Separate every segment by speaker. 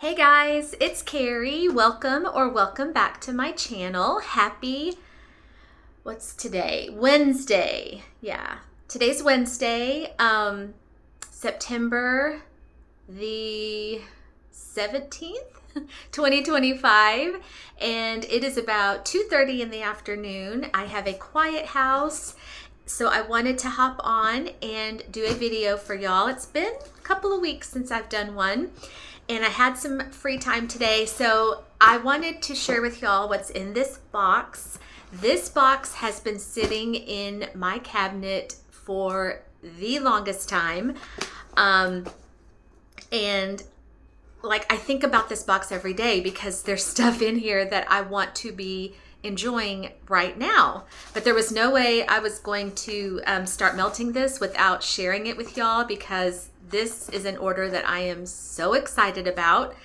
Speaker 1: Hey guys, it's Kerri. Welcome back to my channel. What's today? Wednesday. Yeah, today's Wednesday, September the 17th, 2025, and it is about 2:30 in the afternoon. I have a quiet house, so I wanted to hop on and do a video for y'all. It's been a couple of weeks since I've done one, and I had some free time today, so I wanted to share with y'all what's in this box. This box has been sitting in my cabinet for the longest time, and like I think about this box every day because there's stuff in here that I want to be enjoying right now. But there was no way I was going to start melting this without sharing it with y'all, because this is an order that I am so excited about.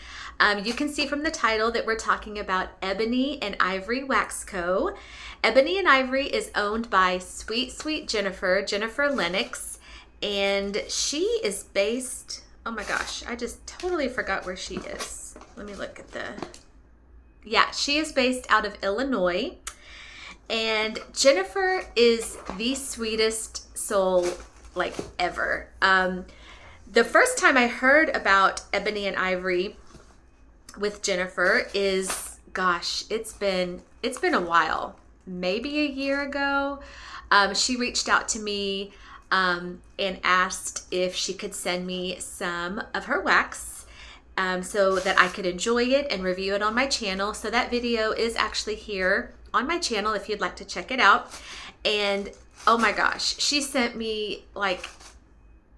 Speaker 1: You can see from the title that we're talking about Ebony and Ivory Wax Co. Ebony and Ivory is owned by sweet Jennifer Lennox, and she is based, oh my gosh, I just totally forgot where she is. Let me look at yeah, she is based out of Illinois, and Jennifer is the sweetest soul like ever. The first time I heard about Ebony and Ivory with Jennifer is, gosh, it's been a while, maybe a year ago. She reached out to me and asked if she could send me some of her wax so that I could enjoy it and review it on my channel. So that video is actually here on my channel if you'd like to check it out. And oh my gosh, she sent me like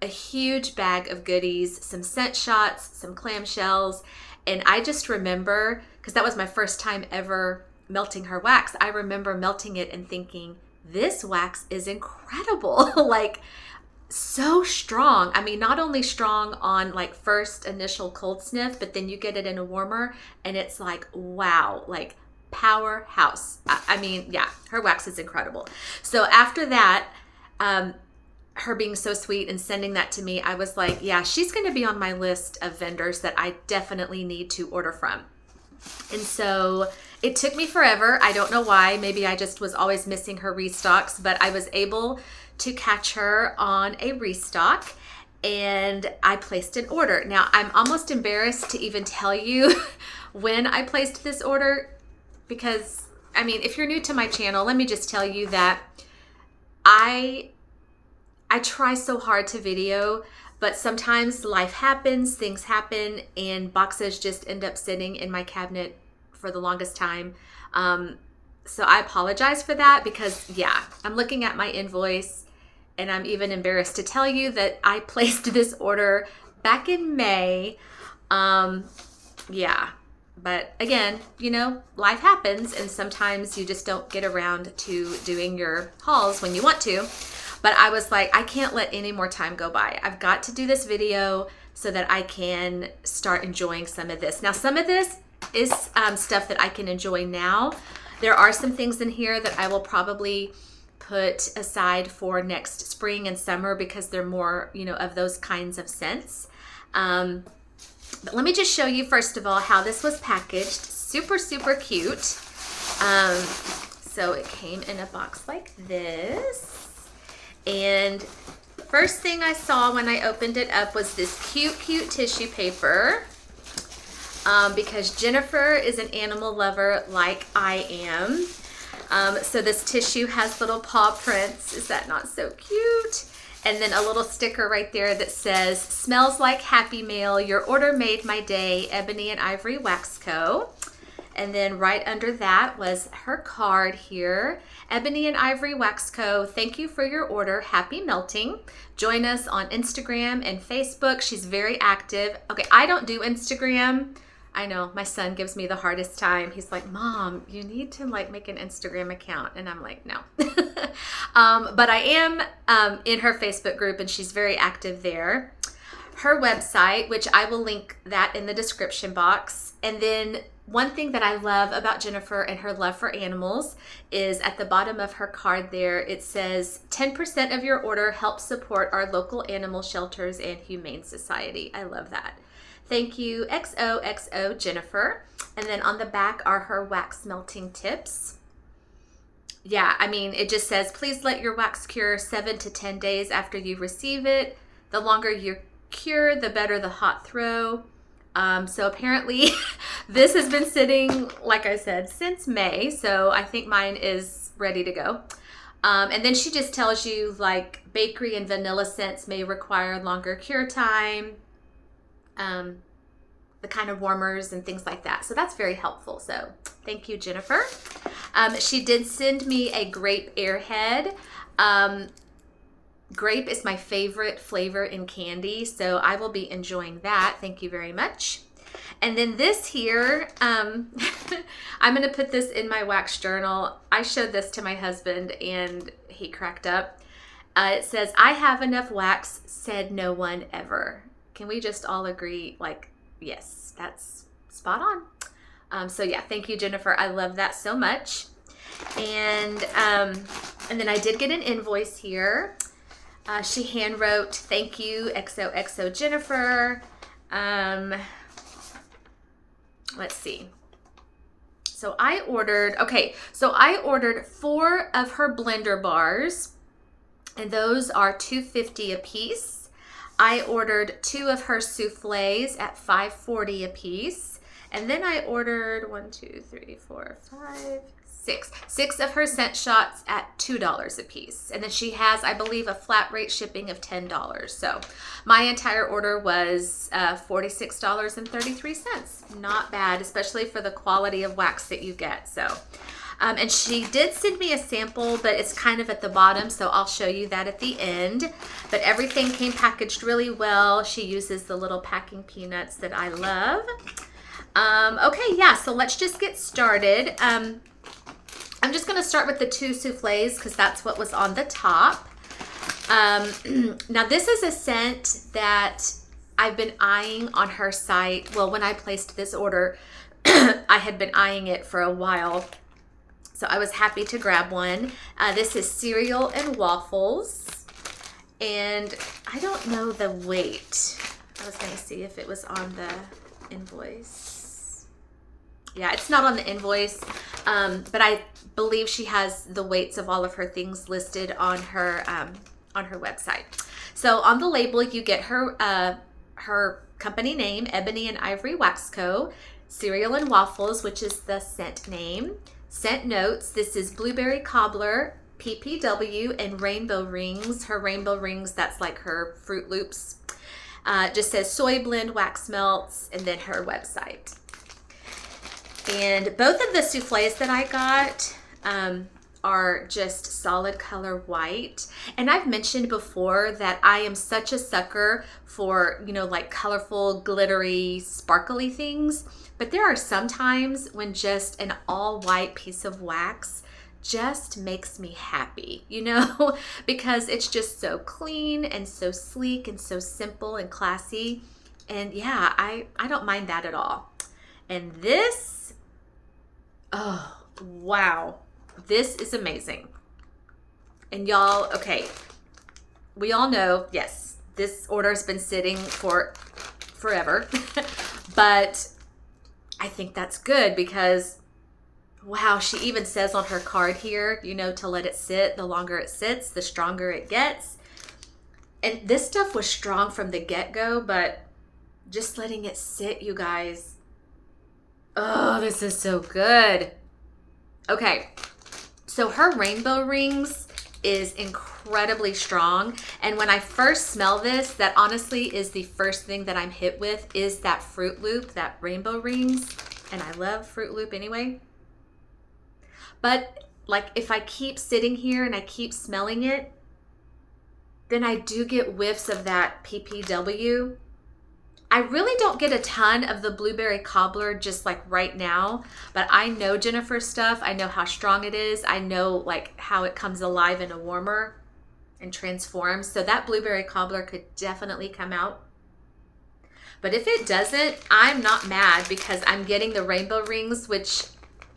Speaker 1: a huge bag of goodies, some scent shots, some clamshells. And I just remember, because that was my first time ever melting her wax, I remember melting it and thinking, this wax is incredible. Like, so strong. I mean, not only strong on like first initial cold sniff, but then you get it in a warmer and it's like, wow, like powerhouse. I mean, yeah, her wax is incredible. So after that, her being so sweet and sending that to me, I was like, yeah, she's going to be on my list of vendors that I definitely need to order from. And so it took me forever. I don't know why. Maybe I just was always missing her restocks, but I was able to catch her on a restock, and I placed an order. Now, I'm almost embarrassed to even tell you when I placed this order, because, I mean, if you're new to my channel, let me just tell you that I try so hard to video, but sometimes life happens, things happen, and boxes just end up sitting in my cabinet for the longest time. So I apologize for that, because yeah, I'm looking at my invoice and I'm even embarrassed to tell you that I placed this order back in May. Yeah, but again, you know, life happens and sometimes you just don't get around to doing your hauls when you want to. But I was like, I can't let any more time go by. I've got to do this video so that I can start enjoying some of this. Now, some of this is stuff that I can enjoy now. There are some things in here that I will probably put aside for next spring and summer, because they're more, you know, of those kinds of scents. But let me just show you, first of all, how this was packaged. Super cute. So it came in a box like this. And first thing I saw when I opened it up was this cute tissue paper, because Jennifer is an animal lover like I am. So this tissue has little paw prints. Is that not so cute? And then a little sticker right there that says, "Smells like Happy Mail. Your order made my day. Ebony and Ivory Wax Co." And then right under that was her card here. "Ebony and Ivory Wax Co. Thank you for your order. Happy melting. Join us on Instagram and Facebook." She's very active. Okay, I don't do Instagram. I know, my son gives me the hardest time. He's like, "Mom, you need to like make an Instagram account." And I'm like, no. But I am in her Facebook group, and she's very active there. Her website, which I will link that in the description box. And then one thing that I love about Jennifer and her love for animals is at the bottom of her card there, it says 10% of your order helps support our local animal shelters and humane society. I love that. Thank you, XOXO Jennifer. And then on the back are her wax melting tips. Yeah, I mean, it just says, please let your wax cure 7 to 10 days after you receive it. The longer you cure, the better the hot throw. So apparently this has been sitting, like I said, since May. So I think mine is ready to go. And then she just tells you like bakery and vanilla scents may require longer cure time. The kind of warmers and things like that. So that's very helpful. So thank you, Jennifer. She did send me a grape airhead. Grape is my favorite flavor in candy, so I will be enjoying that. Thank you very much. And then this here, I'm going to put this in my wax journal. I showed this to my husband and he cracked up. It says, I have enough wax, said no one ever. Can we just all agree, like, yes, that's spot on. So yeah, thank you, Jennifer. I love that so much. And then I did get an invoice here. She hand wrote, thank you, XOXO Jennifer. Let's see. So I ordered 4 of her blender bars, and those are $2.50 a piece. I ordered 2 of her soufflés at $5.40 a piece. And then I ordered 6 of her scent shots at $2 a piece. And then she has, I believe, a flat rate shipping of $10. So my entire order was $46.33. Not bad, especially for the quality of wax that you get. So, and she did send me a sample, but it's kind of at the bottom, so I'll show you that at the end. But everything came packaged really well. She uses the little packing peanuts that I love. Okay, yeah, so let's just get started. I'm just going to start with the 2 soufflés because that's what was on the top. Now, this is a scent that I've been eyeing on her site. Well, when I placed this order, I had been eyeing it for a while. So I was happy to grab one. This is cereal and waffles. And I don't know the weight. I was going to see if it was on the invoice. Yeah, it's not on the invoice. But I believe she has the weights of all of her things listed on her website. So on the label, you get her company name, Ebony and Ivory Wax Co. Cereal and Waffles, which is the scent name. Scent notes, this is blueberry cobbler, PPW, and rainbow rings. Her rainbow rings, that's like her Fruit Loops. Just says soy blend wax melts, and then her website. And both of the soufflés that I got are just solid color white. And I've mentioned before that I am such a sucker for, like colorful, glittery, sparkly things. But there are some times when just an all white piece of wax just makes me happy, because it's just so clean and so sleek and so simple and classy. And yeah, I don't mind that at all. And this, oh, wow. This is amazing. And y'all, okay, we all know, yes, this order's been sitting for forever, but I think that's good because, wow, she even says on her card here, to let it sit. The longer it sits, the stronger it gets. And this stuff was strong from the get-go, but just letting it sit, you guys, oh, this is so good. Okay, so her rainbow rings is incredibly strong. And when I first smell this, that honestly is the first thing that I'm hit with is that Fruit Loop, that rainbow rings. And I love Fruit Loop anyway. But like if I keep sitting here and I keep smelling it, then I do get whiffs of that PPW. I really don't get a ton of the blueberry cobbler just like right now, but I know Jennifer's stuff. I know how strong it is. I know like how it comes alive in a warmer and transforms. So that blueberry cobbler could definitely come out. But if it doesn't, I'm not mad because I'm getting the rainbow rings, which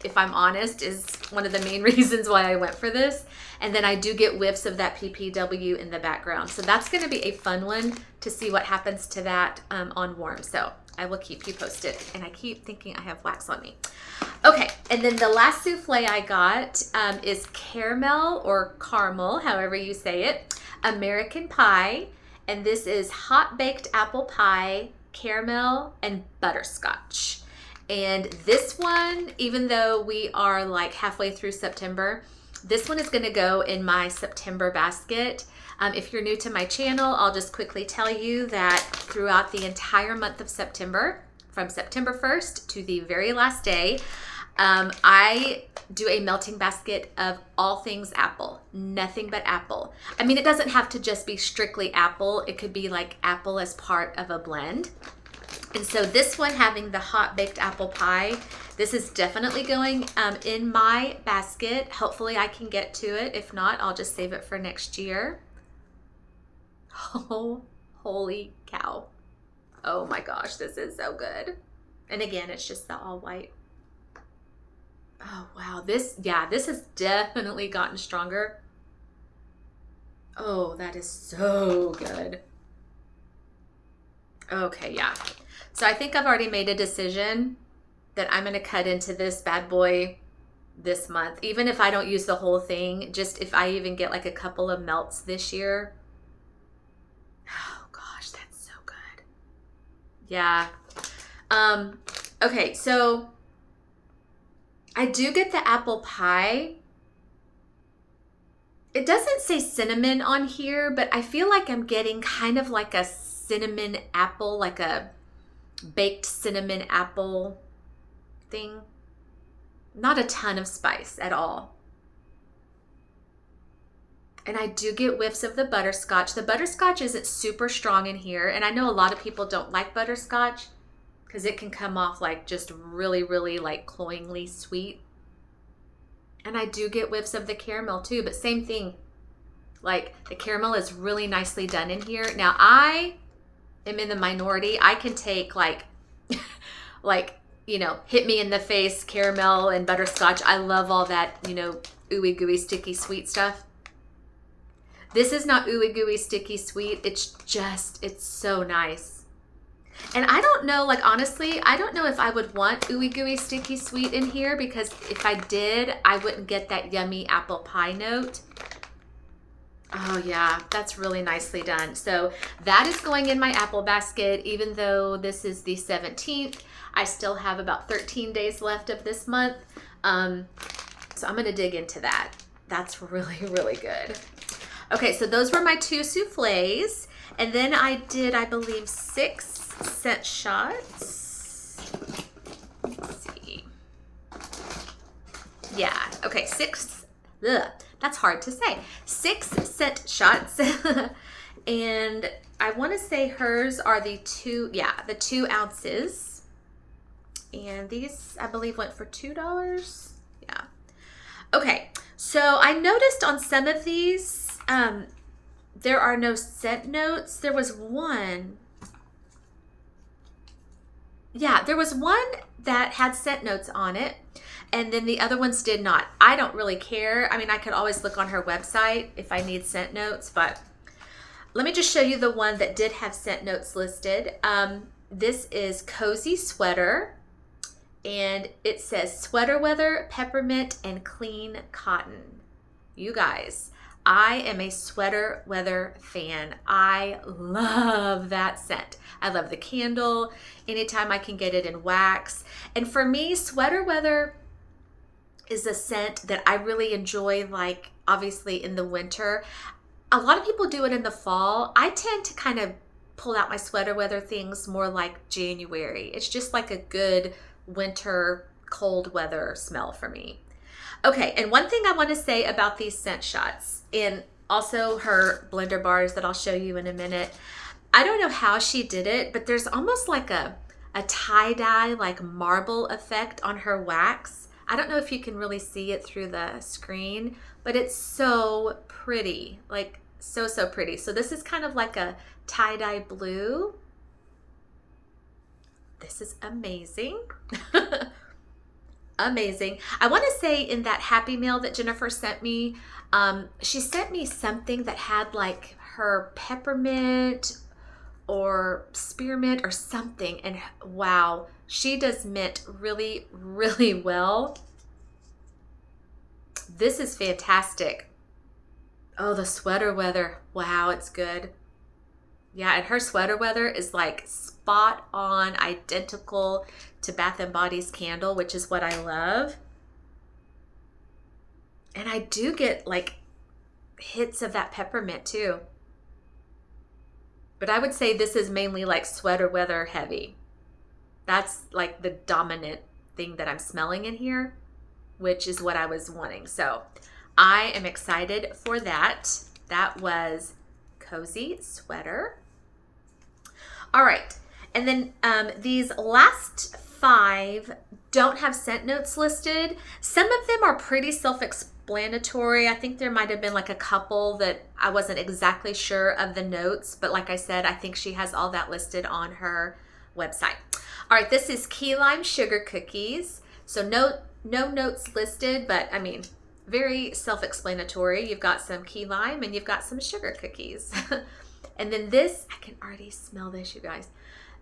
Speaker 1: if I'm honest is one of the main reasons why I went for this. And then I do get whiffs of that PPW in the background. So that's going to be a fun one to see what happens to that on warm. So I will keep you posted. And I keep thinking I have wax on me. Okay, and then the last souffle I got is caramel or caramel, however you say it, American pie. And this is hot baked apple pie, caramel, and butterscotch. And this one, even though we are like halfway through September, this one is gonna go in my September basket. If you're new to my channel, I'll just quickly tell you that throughout the entire month of September, from September 1st to the very last day, I do a melting basket of all things apple, nothing but apple. I mean, it doesn't have to just be strictly apple. It could be like apple as part of a blend. And so this one, having the hot baked apple pie, this is definitely going in my basket. Hopefully I can get to it. If not, I'll just save it for next year. Oh, holy cow. Oh my gosh, this is so good. And again, it's just the all white. Oh wow, this has definitely gotten stronger. Oh, that is so good. Okay, yeah. So I think I've already made a decision that I'm gonna cut into this bad boy this month. Even if I don't use the whole thing, just if I even get like a couple of melts this year. Oh gosh, that's so good. Yeah. Okay, so I do get the apple pie. It doesn't say cinnamon on here, but I feel like I'm getting kind of like a cinnamon apple, like a baked cinnamon apple thing. Not a ton of spice at all. And I do get whiffs of the butterscotch. The butterscotch isn't super strong in here, and I know a lot of people don't like butterscotch because it can come off like just really, really like cloyingly sweet. And I do get whiffs of the caramel too, but same thing. Like the caramel is really nicely done in here. Now I am in the minority. I can take like, you know, hit me in the face caramel and butterscotch. I love all that, you know, ooey gooey sticky sweet stuff. This is not ooey gooey sticky sweet. It's just, it's so nice. And I don't know, like honestly, I don't know if I would want ooey gooey sticky sweet in here, because if I did, I wouldn't get that yummy apple pie note. Oh yeah, that's really nicely done. So that is going in my apple basket. Even though this is the 17th, I still have about 13 days left of this month. So I'm gonna dig into that. That's really, really good. Okay, so those were my 2 souffles. And then I did, I believe, 6 scent shots. Let's see. Yeah, okay, 6. Ugh, that's hard to say. 6 scent shots. And I want to say hers are the 2 ounces. And these, I believe, went for $2. Yeah. Okay, so I noticed on some of these, there are no scent notes. There was one. Yeah, there was one that had scent notes on it, and then the other ones did not. I don't really care. I mean, I could always look on her website if I need scent notes, but let me just show you the one that did have scent notes listed. This is Cozy Sweater, and it says sweater weather, peppermint, and clean cotton. You guys, I am a sweater weather fan. I love that scent. I love the candle. Anytime I can get it in wax. And for me, sweater weather is a scent that I really enjoy, like obviously in the winter. A lot of people do it in the fall. I tend to kind of pull out my sweater weather things more like January. It's just like a good winter cold weather smell for me. Okay, and one thing I want to say about these scent shots, and also her blender bars that I'll show you in a minute. I don't know how she did it, but there's almost like a tie-dye, like marble effect on her wax. I don't know if you can really see it through the screen, but it's so pretty, like so pretty. So this is kind of like a tie-dye blue. This is amazing. Amazing. I want to say in that Happy Mail that Jennifer sent me, she sent me something that had like her peppermint or spearmint or something. And wow, she does mint really, really well. This is fantastic. Oh, the sweater weather. Wow, it's good. Yeah, and her sweater weather is like spot on, identical to Bath and Body's candle, which is what I love. And I do get like hits of that peppermint too. But I would say this is mainly like sweater weather heavy. That's like the dominant thing that I'm smelling in here, which is what I was wanting. So I am excited for that. That was Cozy Sweater. All right. And then these last 5 don't have scent notes listed. Some of them are pretty self-explanatory. I think there might have been like a couple that I wasn't exactly sure of the notes, but like I said, I think she has all that listed on her website. All right, this is Key Lime Sugar Cookies. So no notes listed, but I mean, very self-explanatory. You've got some key lime and you've got some sugar cookies. And then this, I can already smell this, you guys.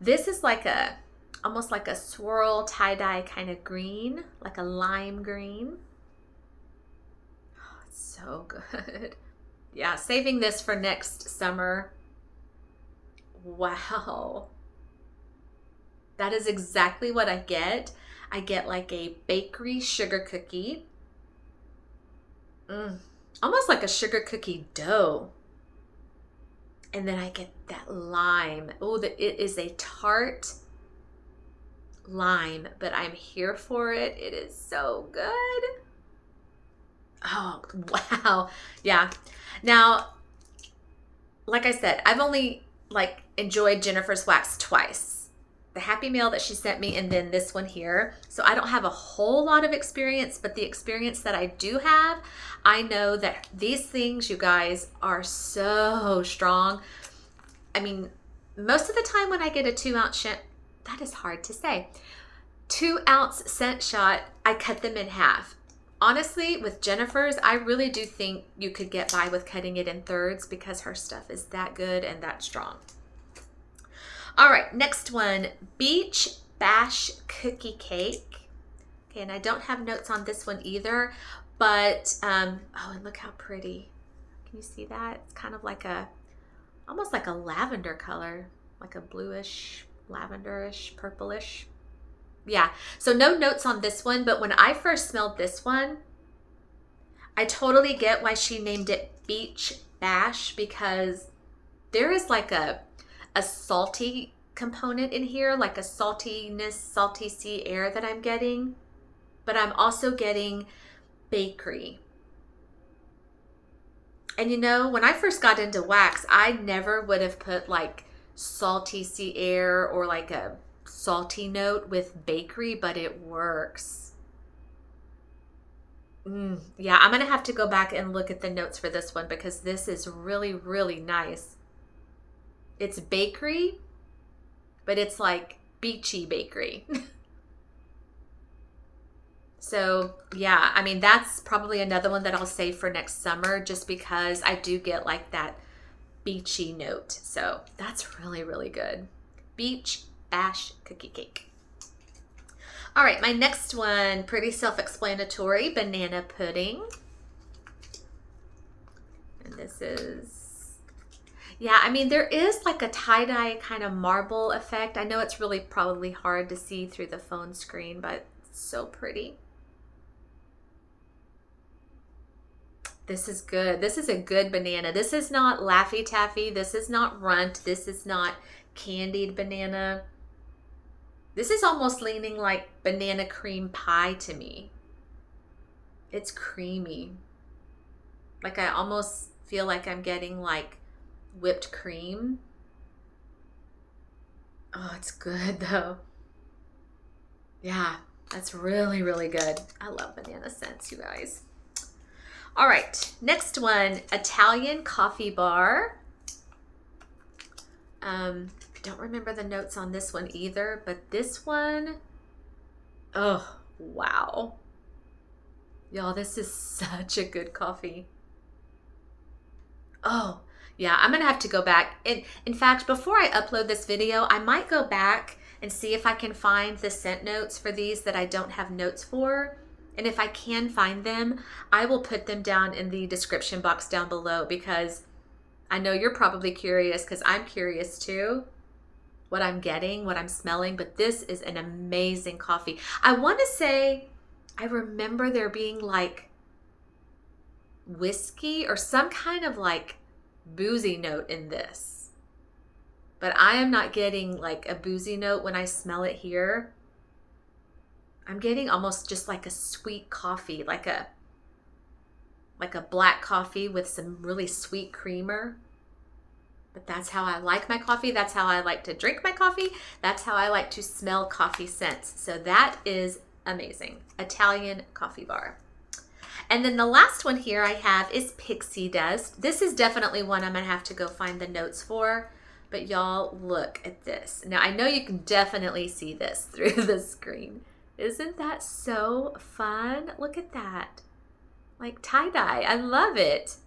Speaker 1: This is like almost like a swirl tie-dye kind of green, like a lime green. Oh, it's so good. Yeah, saving this for next summer. Wow. That is exactly what I get. I get like a bakery sugar cookie. Almost like a sugar cookie dough. And then I get that lime. Oh, it is a tart lime, but I'm here for it. It is so good. Oh, wow. Yeah. Now, like I said, I've only like enjoyed Jennifer's wax twice. The Happy Mail that she sent me and then this one here. So I don't have a whole lot of experience, but the experience that I do have, I know that these things, you guys, are so strong. I mean, most of the time when I get a 2-ounce scent, that is hard to say, 2-ounce scent shot, I cut them in half. Honestly, with Jennifer's, I really do think you could get by with cutting it in thirds because her stuff is that good and that strong. All right, next one, Beach Bash Cookie Cake. Okay, and I don't have notes on this one either, but, oh, and look how pretty. Can you see that? It's kind of like almost like a lavender color, like a bluish, lavenderish, purplish. Yeah, so no notes on this one, but when I first smelled this one, I totally get why she named it Beach Bash, because there is like a salty component in here, like a saltiness, salty sea air that I'm getting, but I'm also getting bakery. And you know, when I first got into wax, I never would have put like salty sea air or like a salty note with bakery, but it works. Yeah, I'm gonna have to go back and look at the notes for this one because this is really, really nice. It's bakery, but it's like beachy bakery. So yeah, I mean, that's probably another one that I'll save for next summer just because I do get like that beachy note. So that's really, really good. Beach Bash Cookie Cake. All right, my next one, pretty self-explanatory, banana pudding. And this is, yeah, I mean, there is like a tie-dye kind of marble effect. I know it's really probably hard to see through the phone screen, but it's so pretty. This is good. This is a good banana. This is not Laffy Taffy. This is not Runt. This is not candied banana. This is almost leaning like banana cream pie to me. It's creamy. Like I almost feel like I'm getting like whipped cream. Oh, it's good though. Yeah, that's really, really good. I love banana scents, you guys. All right, next one, Italian coffee bar. Don't remember the notes on this one either, but this one, oh, wow. Y'all, this is such a good coffee. Oh, Yeah, I'm gonna have to go back. In fact, before I upload this video, I might go back and see if I can find the scent notes for these that I don't have notes for. And if I can find them, I will put them down in the description box down below, because I know you're probably curious, because I'm curious too, what I'm getting, what I'm smelling. But this is an amazing coffee. I want to say, I remember there being like whiskey or some kind of like boozy note in this, but I am not getting like a boozy note when I smell it here. I'm getting almost just like a sweet coffee, like a black coffee with some really sweet creamer. But that's how I like my coffee. That's how I like to drink my coffee. That's how I like to smell coffee scents. So that is amazing. Italian coffee bar. And then the last one here I have is Pixie Dust. This is definitely one I'm gonna have to go find the notes for, but y'all look at this. Now I know you can definitely see this through the screen. Isn't that so fun? Look at that. Like tie-dye, I love it.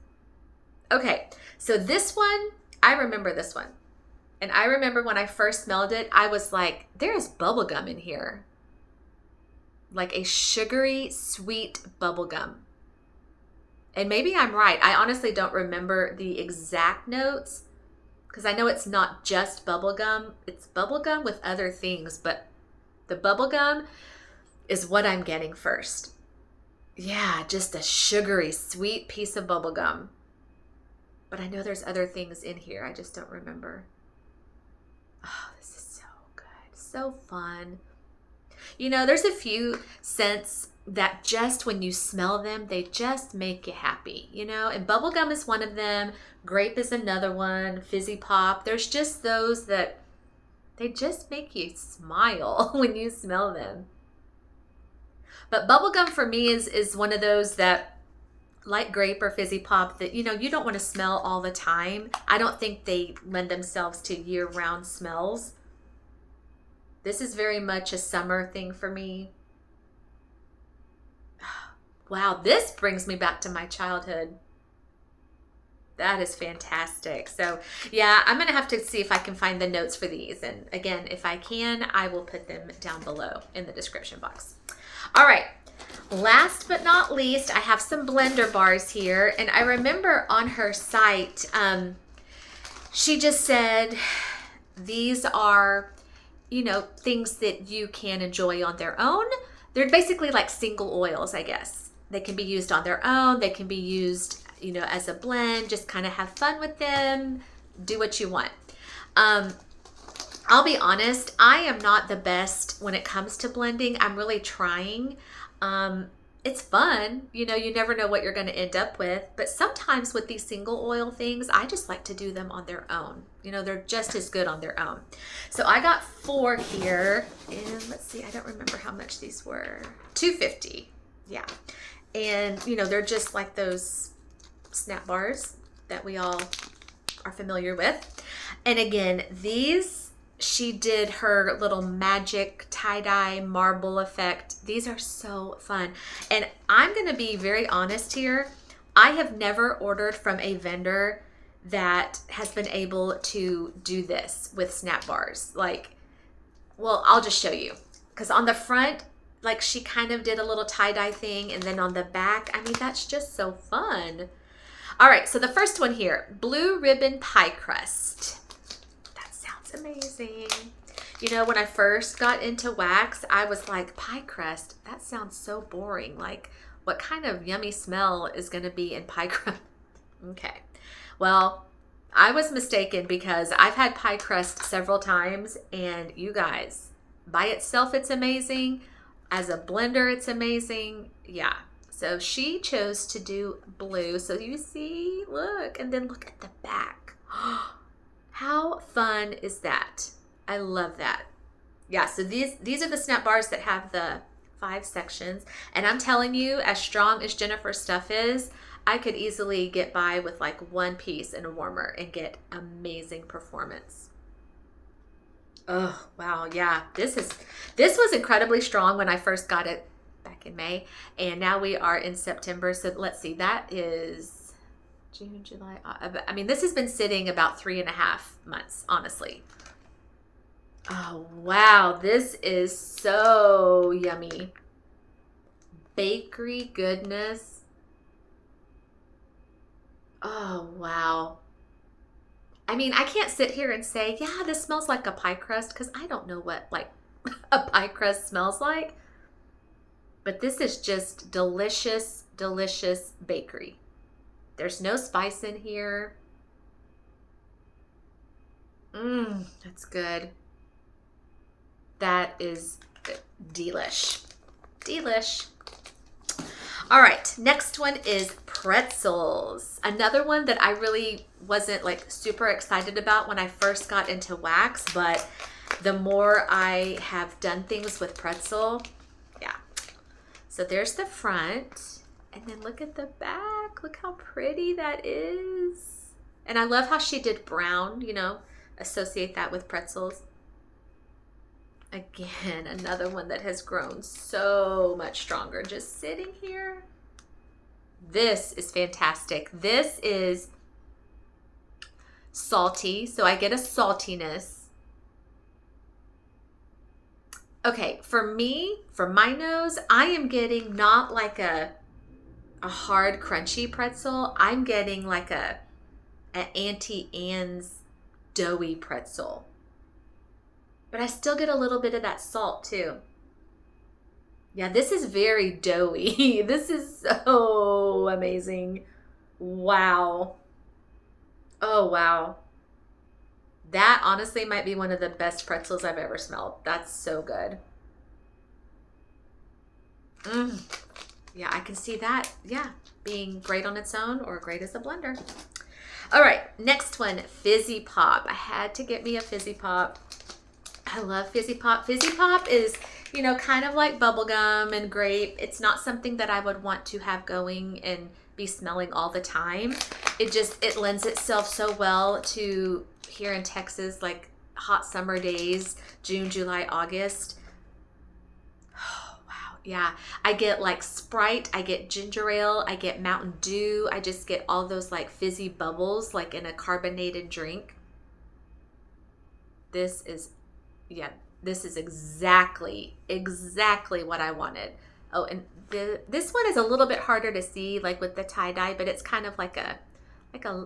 Speaker 1: Okay, so this one, I remember this one. And I remember when I first smelled it, I was like, there is bubble gum in here. Like a sugary, sweet bubble gum. And maybe I'm right. I honestly don't remember the exact notes, because I know it's not just bubble gum. It's bubble gum with other things, but the bubble gum is what I'm getting first. Yeah, just a sugary, sweet piece of bubble gum. But I know there's other things in here. I just don't remember. Oh, this is so good. So fun. You know, there's a few scents that just when you smell them, they just make you happy, you know? And bubblegum is one of them. Grape is another one. Fizzy Pop. There's just those that they just make you smile when you smell them. But bubblegum for me is one of those that, like grape or Fizzy Pop, that, you know, you don't want to smell all the time. I don't think they lend themselves to year-round smells. This is very much a summer thing for me. Wow, this brings me back to my childhood. That is fantastic. So yeah, I'm gonna have to see if I can find the notes for these. And again, if I can, I will put them down below in the description box. All right, last but not least, I have some blender bars here. And I remember on her site, she just said, these are, you know, things that you can enjoy on their own. They're basically like single oils, I guess. They can be used on their own. They can be used, you know, as a blend. Just kind of have fun with them. Do what you want. I'll be honest, I am not the best when it comes to blending. I'm really trying. It's fun. You know, you never know what you're going to end up with. But sometimes with these single oil things, I just like to do them on their own. You know, they're just as good on their own. So I got 4 here. And let's see, I don't remember how much these were. $2.50. Yeah. And, you know, they're just like those snap bars that we all are familiar with. And again, these, she did her little magic tie-dye marble effect. These are so fun. And I'm going to be very honest here. I have never ordered from a vendor that has been able to do this with snap bars. Like, well, I'll just show you. Because on the front, like she kind of did a little tie-dye thing. And then on the back, I mean, that's just so fun. All right, so the first one here, Blue Ribbon Pie Crust. That sounds amazing. You know, when I first got into wax, I was like, pie crust, that sounds so boring. Like, what kind of yummy smell is going to be in pie crust? Okay, well, I was mistaken, because I've had pie crust several times, and you guys, by itself, it's amazing. As a blender, it's amazing. Yeah. So she chose to do blue. So you see, look, and then look at the back. How fun is that? I love that. Yeah, so these are the snap bars that have the 5 sections. And I'm telling you, as strong as Jennifer's stuff is, I could easily get by with like 1 piece and a warmer and get amazing performance. Oh, wow, yeah. This was incredibly strong when I first got it back in May, and now we are in September. So let's see, that is June, July. I mean, this has been sitting about 3.5 months, honestly. Oh, wow. This is so yummy. Bakery goodness. Oh, wow. I mean, I can't sit here and say, yeah, this smells like a pie crust, because I don't know what like a pie crust smells like. But this is just delicious, delicious bakery. There's no spice in here. That's good. That is delish. Delish. All right, next one is pretzels. Another one that I really wasn't like super excited about when I first got into wax, but the more I have done things with pretzel, yeah. So there's the front, and then look at the back. Look how pretty that is. And I love how she did brown, you know, associate that with pretzels. Again, another one that has grown so much stronger just sitting here. This is fantastic. This is salty, so I get a saltiness. Okay, for me, for my nose, I am getting not like a hard crunchy pretzel. I'm getting like an Auntie Anne's doughy pretzel. But I still get a little bit of that salt too. Yeah, this is very doughy. This is so amazing. Wow. Oh, wow. That honestly might be one of the best pretzels I've ever smelled. That's so good. Yeah, I can see that. Yeah, being great on its own or great as a blender. All right, next one, Fizzy Pop. I had to get me a Fizzy Pop. I love Fizzy Pop. Fizzy Pop is, you know, kind of like bubblegum and grape. It's not something that I would want to have going and be smelling all the time. It lends itself so well to here in Texas, like hot summer days, June, July, August. Oh, wow. Yeah. I get like Sprite, I get ginger ale, I get Mountain Dew. I just get all those like fizzy bubbles, like in a carbonated drink. This is exactly what I wanted. Oh, and this one is a little bit harder to see, like with the tie-dye, but it's kind of like a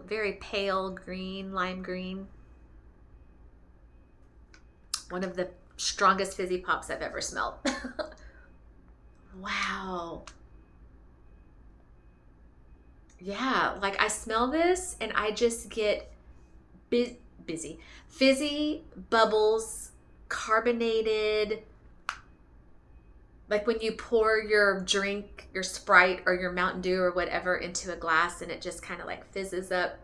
Speaker 1: very pale green, lime green. One of the strongest Fizzy Pops I've ever smelled. Wow. Yeah, like I smell this and I just get fizzy bubbles, carbonated, like when you pour your drink, your Sprite or your Mountain Dew or whatever into a glass and it just kind of like fizzes up.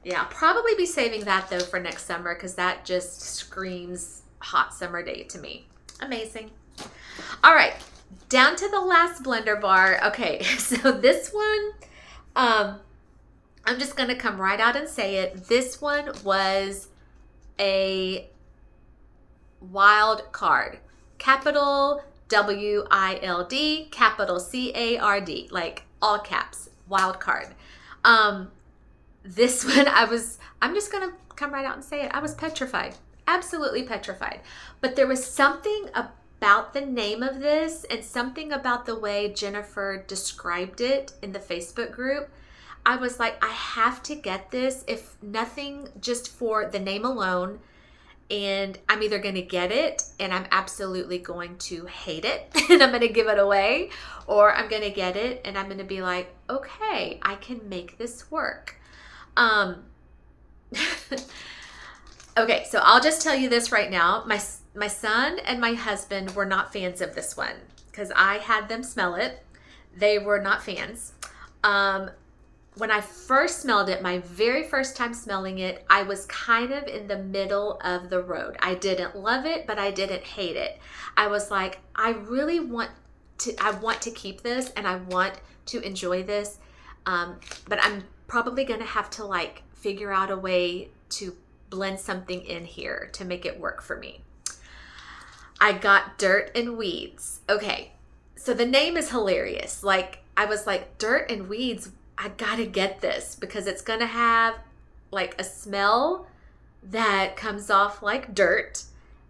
Speaker 1: Yeah, I'll probably be saving that though for next summer because that just screams hot summer day to me. Amazing. All right, down to the last blender bar. Okay, so this one, I'm just going to come right out and say it. This one was a wild card. Capital WILD, capital CARD, like all caps, wild card. This one I'm just going to come right out and say it. I was petrified, absolutely petrified. But there was something about the name of this and something about the way Jennifer described it in the Facebook group. I was like, I have to get this, if nothing, just for the name alone. And I'm either going to get it and I'm absolutely going to hate it and I'm going to give it away, or I'm going to get it and I'm going to be like, okay, I can make this work. Okay, so I'll just tell you this right now. My son and my husband were not fans of this one because I had them smell it. They were not fans. When I first smelled it, my very first time smelling it, I was kind of in the middle of the road. I didn't love it, but I didn't hate it. I was like, I want to keep this and I want to enjoy this. But I'm probably going to have to like figure out a way to blend something in here to make it work for me. I got Dirt and Weeds. Okay, so the name is hilarious. Like, I was like, dirt and weeds, I gotta get this because it's gonna have like a smell that comes off like dirt,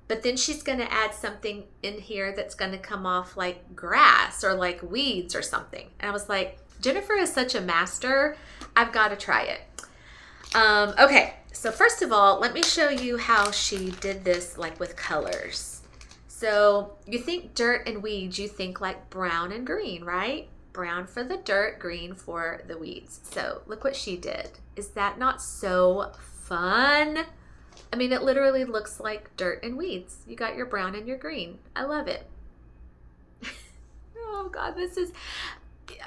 Speaker 1: but then she's gonna add something in here that's gonna come off like grass or like weeds or something. And I was like, Jennifer is such a master. I've got to try it. Okay, so first of all, let me show you how she did this like with colors. So you think dirt and weeds, you think like brown and green, right? Brown for the dirt, green for the weeds. So look what she did. Is that not so fun? I mean, it literally looks like dirt and weeds. You got your brown and your green. I love it. Oh God, this is,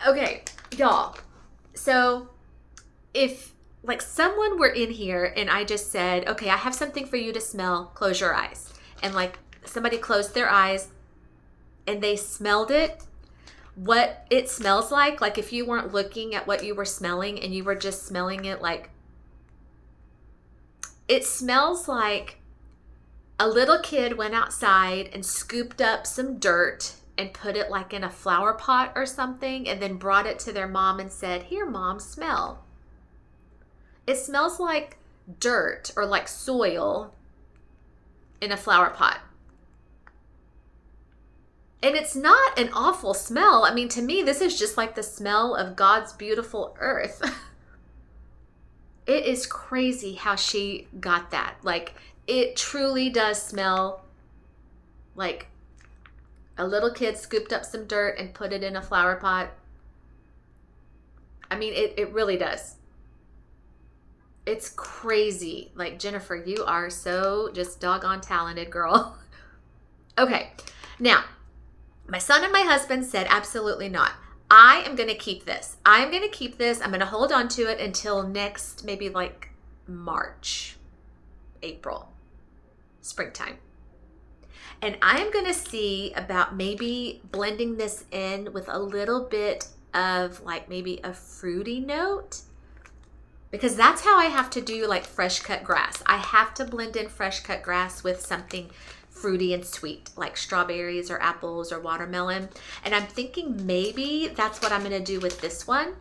Speaker 1: okay, y'all. So if like someone were in here and I just said, okay, I have something for you to smell, close your eyes. And like somebody closed their eyes and they smelled it, what it smells like if you weren't looking at what you were smelling and you were just smelling it, like it smells like a little kid went outside and scooped up some dirt and put it like in a flower pot or something and then brought it to their mom and said, here, mom, smell. It smells like dirt or like soil in a flower pot. And it's not an awful smell. I mean, to me, this is just like the smell of God's beautiful earth. It is crazy how she got that. Like, it truly does smell like a little kid scooped up some dirt and put it in a flower pot. I mean, it really does. It's crazy. Like, Jennifer, you are so just doggone talented, girl. Okay, now, my son and my husband said absolutely not. I am going to keep this. I'm going to keep this. I'm going to hold on to it until next, maybe like March, April, springtime. And I'm going to see about maybe blending this in with a little bit of like maybe a fruity note, because that's how I have to do like fresh cut grass. I have to blend in fresh cut grass with something fruity and sweet, like strawberries or apples or watermelon. And I'm thinking maybe that's what I'm going to do with this one,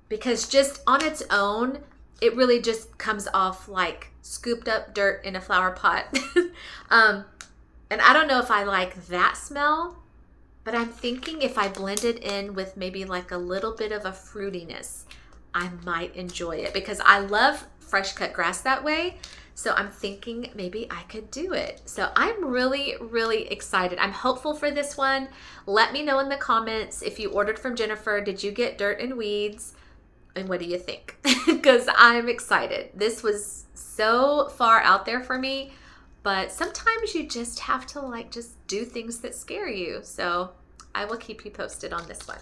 Speaker 1: because just on its own, it really just comes off like scooped up dirt in a flower pot. And I don't know if I like that smell, but I'm thinking if I blend it in with maybe like a little bit of a fruitiness, I might enjoy it, because I love fresh cut grass that way. So I'm thinking maybe I could do it. So I'm really, really excited. I'm hopeful for this one. Let me know in the comments if you ordered from Jennifer. Did you get dirt and weeds? And what do you think? Because I'm excited. This was so far out there for me, but sometimes you just have to like just do things that scare you. So I will keep you posted on this one.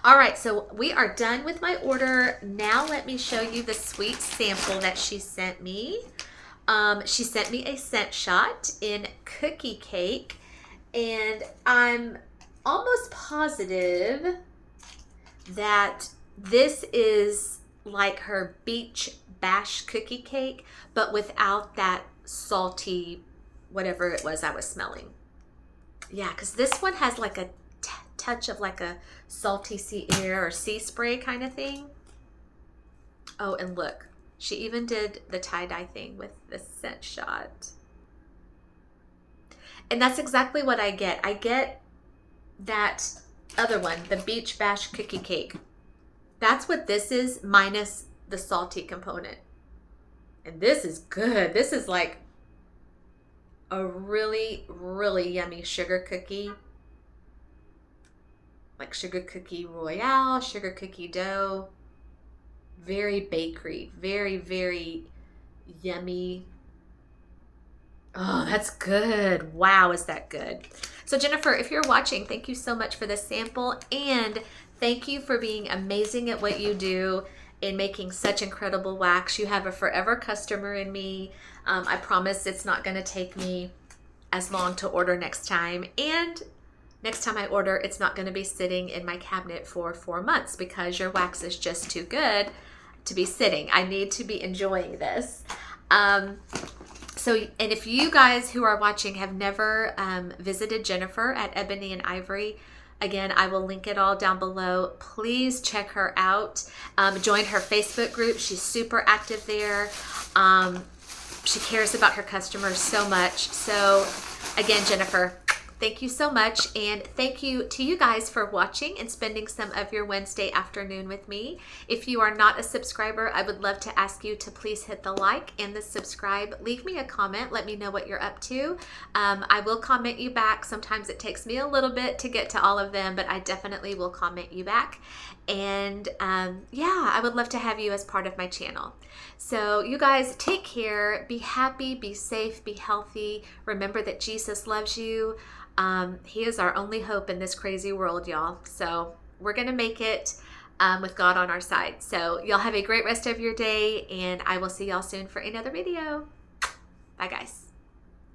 Speaker 1: All right, so we are done with my order. Now let me show you the sweet sample that she sent me. She sent me a scent shot in cookie cake, and I'm almost positive that this is like her beach bash cookie cake, but without that salty, whatever it was I was smelling. Yeah, because this one has like a touch of like a salty sea air or sea spray kind of thing. Oh, and look, she even did the tie-dye thing with the scent shot. And that's exactly what I get. I get that other one, the Beach Bash Cookie Cake. That's what this is, minus the salty component. And this is good. This is like a really, really yummy sugar cookie. Like sugar cookie royale, sugar cookie dough. Very bakery. Very, very yummy. Oh, that's good. Wow, is that good. So Jennifer, if you're watching, thank you so much for this sample, and thank you for being amazing at what you do in making such incredible wax. You have a forever customer in me. I promise it's not going to take me as long to order next time. And next time I order, it's not going to be sitting in my cabinet for 4 months, because your wax is just too good to be sitting. I need to be enjoying this. And if you guys who are watching have never visited Jennifer at Ebony and Ivory, Again, I will link it all down below. Please check her out. Join her Facebook group. She's super active there. She cares about her customers so much. So again, Jennifer, thank you so much. And thank you to you guys for watching and spending some of your Wednesday afternoon with me. If you are not a subscriber, I would love to ask you to please hit the like and the subscribe. Leave me a comment. Let me know what you're up to. I will comment you back. Sometimes it takes me a little bit to get to all of them, but I definitely will comment you back. And yeah, I would love to have you as part of my channel. So you guys take care, be happy, be safe, be healthy. Remember that Jesus loves you. He is our only hope in this crazy world, y'all. So we're going to make it with God on our side. So y'all have a great rest of your day, and I will see y'all soon for another video. Bye, guys.